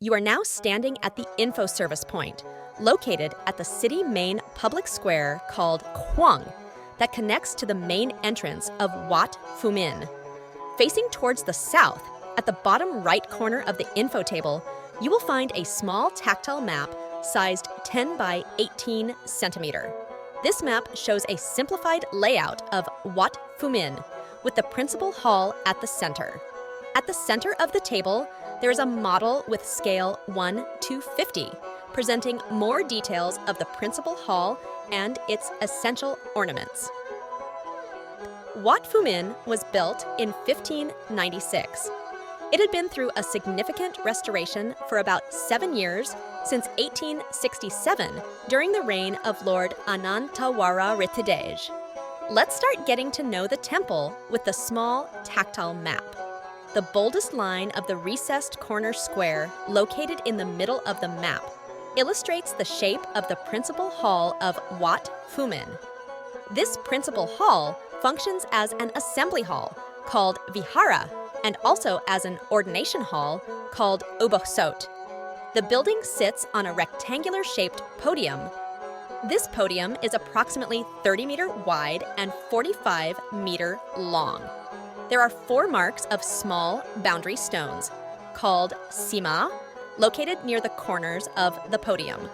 You are now standing at the info service point, located at the city main public square called Kwang, that connects to the main entrance of Wat Phu Min. Facing towards the south, at the bottom right corner of the info table, you will find a small tactile map sized 10 by 18 centimeter. This map shows a simplified layout of Wat Phu Min, with the principal hall at the center. At the center of the table, there is a model with scale 1:50, presenting more details of the principal hall and its essential ornaments. Wat Phu Min was built in 1596. It had been through a significant restoration for about 7 years since 1867 during the reign of Lord Anantawara Ritidej. Let's start getting to know the temple with the small tactile map. The boldest line of the recessed corner square located in the middle of the map illustrates the shape of the principal hall of Wat Phu Min. This principal hall functions as an assembly hall called Vihara and also as an ordination hall called Uboksot. The building sits on a rectangular-shaped podium. This podium is approximately 30 meter wide and 45 meter long. There are 4 marks of small boundary stones, called sima, located near the corners of the podium.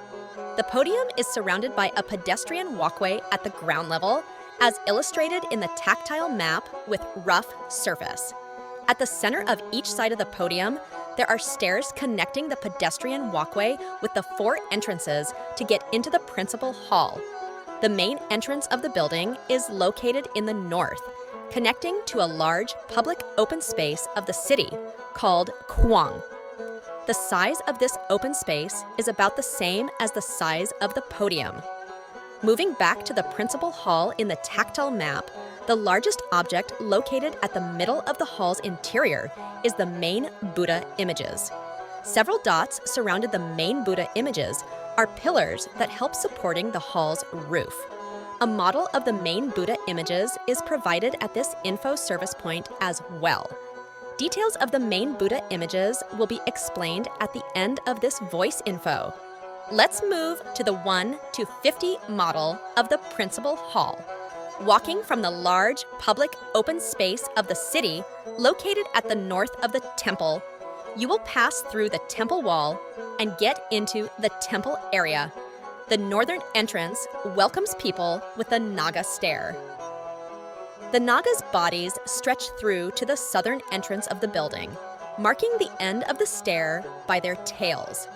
The podium is surrounded by a pedestrian walkway at the ground level, as illustrated in the tactile map with rough surface. At the center of each side of the podium, there are stairs connecting the pedestrian walkway with the 4 entrances to get into the principal hall. The main entrance of the building is located in the north, connecting to a large public open space of the city called Kwang. The size of this open space is about the same as the size of the podium. Moving back to the principal hall in the tactile map, the largest object located at the middle of the hall's interior is the main Buddha images. Several dots surrounded the main Buddha images are pillars that help supporting the hall's roof. A model of the main Buddha images is provided at this info service point as well. Details of the main Buddha images will be explained at the end of this voice info. Let's move to the 1:50 model of the principal hall. Walking from the large public open space of the city located at the north of the temple, you will pass through the temple wall and get into the temple area. The northern entrance welcomes people with a Naga stare. The Naga's bodies stretch through to the southern entrance of the building, marking the end of the stair by their tails.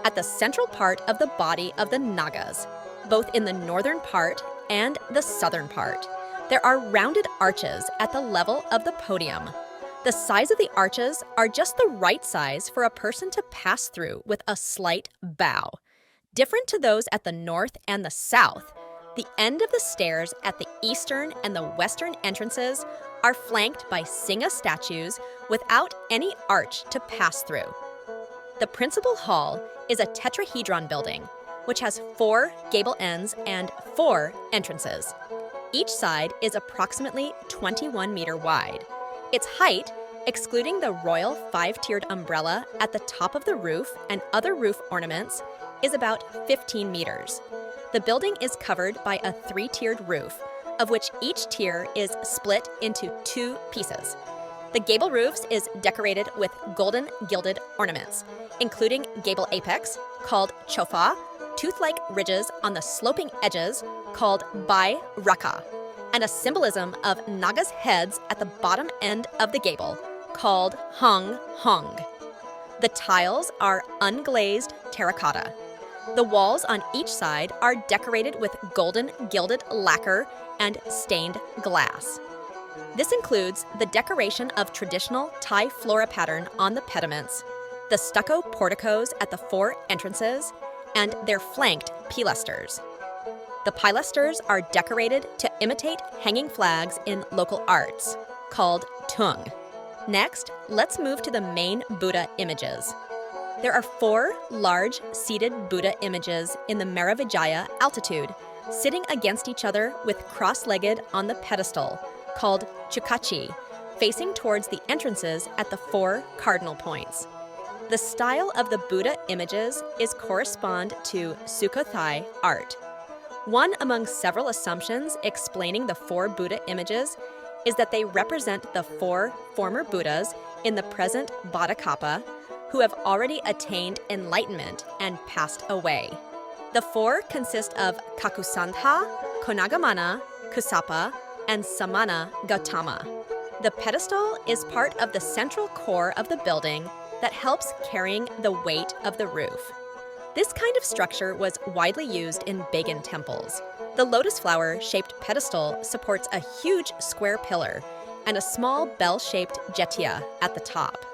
At the central part of the body of the Nagas, both in the northern part and the southern part, there are rounded arches at the level of the podium. The size of the arches are just the right size for a person to pass through with a slight bow. Different to those at the north and the south, the end of the stairs at the eastern and the western entrances are flanked by Singha statues without any arch to pass through. The principal hall is a tetrahedron building, which has 4 gable ends and 4 entrances. Each side is approximately 21 meter wide. Its height, excluding the royal 5-tiered umbrella at the top of the roof and other roof ornaments, is about 15 meters. The building is covered by a 3-tiered roof, of which each tier is split into 2 pieces. The gable roofs is decorated with golden gilded ornaments, including gable apex, called chofa, tooth-like ridges on the sloping edges, called bai raka, and a symbolism of Naga's heads at the bottom end of the gable, called hung hong. The tiles are unglazed terracotta. The walls on each side are decorated with golden gilded lacquer and stained glass. This includes the decoration of traditional Thai flora pattern on the pediments, the stucco porticos at the 4 entrances, and their flanked pilasters. The pilasters are decorated to imitate hanging flags in local arts, called tung. Next, let's move to the main Buddha images. There are 4 large seated Buddha images in the Maravijaya altitude, sitting against each other with cross-legged on the pedestal, called Chukachi, facing towards the entrances at the 4 cardinal points. The style of the Buddha images is correspond to Sukhothai art. One among several assumptions explaining the 4 Buddha images is that they represent the 4 former Buddhas in the present Bhattakapa who have already attained enlightenment and passed away. The 4 consist of Kakusantha, Konagamana, Kusapa, and Samana Gautama. The pedestal is part of the central core of the building that helps carrying the weight of the roof. This kind of structure was widely used in Bagan temples. The lotus flower-shaped pedestal supports a huge square pillar and a small bell-shaped jetya at the top.